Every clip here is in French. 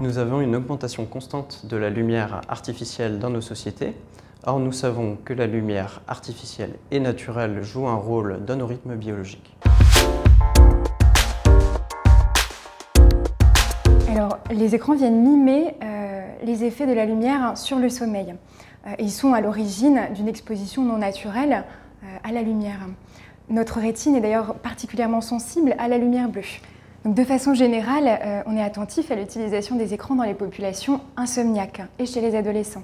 Nous avons une augmentation constante de la lumière artificielle dans nos sociétés. Or, nous savons que la lumière artificielle et naturelle joue un rôle dans nos rythmes biologiques. Alors, les écrans viennent mimer les effets de la lumière sur le sommeil. Ils sont à l'origine d'une exposition non naturelle à la lumière. Notre rétine est d'ailleurs particulièrement sensible à la lumière bleue. Donc, de façon générale, on est attentif à l'utilisation des écrans dans les populations insomniaques et chez les adolescents.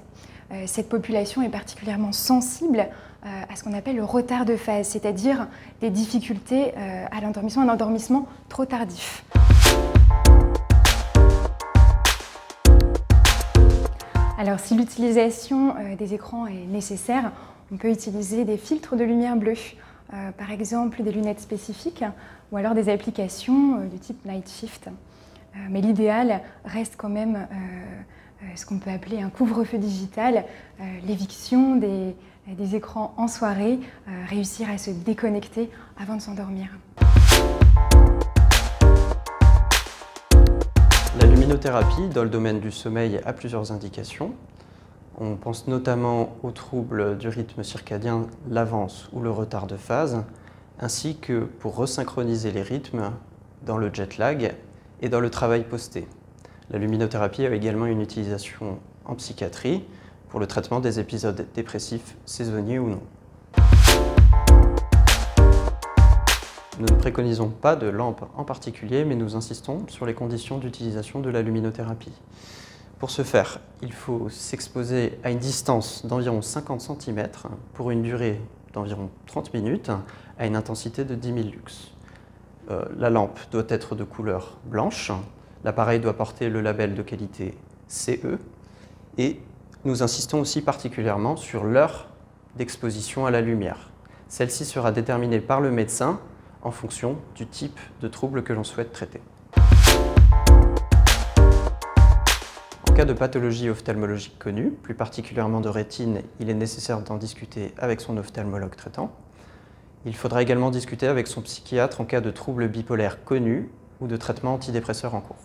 Cette population est particulièrement sensible à ce qu'on appelle le retard de phase, c'est-à-dire des difficultés à l'endormissement, un endormissement trop tardif. Alors, si l'utilisation des écrans est nécessaire, on peut utiliser des filtres de lumière bleue, par exemple des lunettes spécifiques ou alors des applications du type Night Shift. Mais l'idéal reste quand même ce qu'on peut appeler un couvre-feu digital, l'éviction des écrans en soirée, réussir à se déconnecter avant de s'endormir. La luminothérapie, dans le domaine du sommeil, a plusieurs indications. On pense notamment aux troubles du rythme circadien, l'avance ou le retard de phase, ainsi que pour resynchroniser les rythmes dans le jet lag et dans le travail posté. La luminothérapie a également une utilisation en psychiatrie pour le traitement des épisodes dépressifs saisonniers ou non. Nous ne préconisons pas de lampe en particulier, mais nous insistons sur les conditions d'utilisation de la luminothérapie. Pour ce faire, il faut s'exposer à une distance d'environ 50 cm pour une durée d'environ 30 minutes à une intensité de 10 000 lux. La lampe doit être de couleur blanche, l'appareil doit porter le label de qualité CE et nous insistons aussi particulièrement sur l'heure d'exposition à la lumière. Celle-ci sera déterminée par le médecin en fonction du type de trouble que l'on souhaite traiter. En cas de pathologie ophtalmologique connue, plus particulièrement de rétine, il est nécessaire d'en discuter avec son ophtalmologue traitant. Il faudra également discuter avec son psychiatre en cas de troubles bipolaires connus ou de traitement antidépresseur en cours.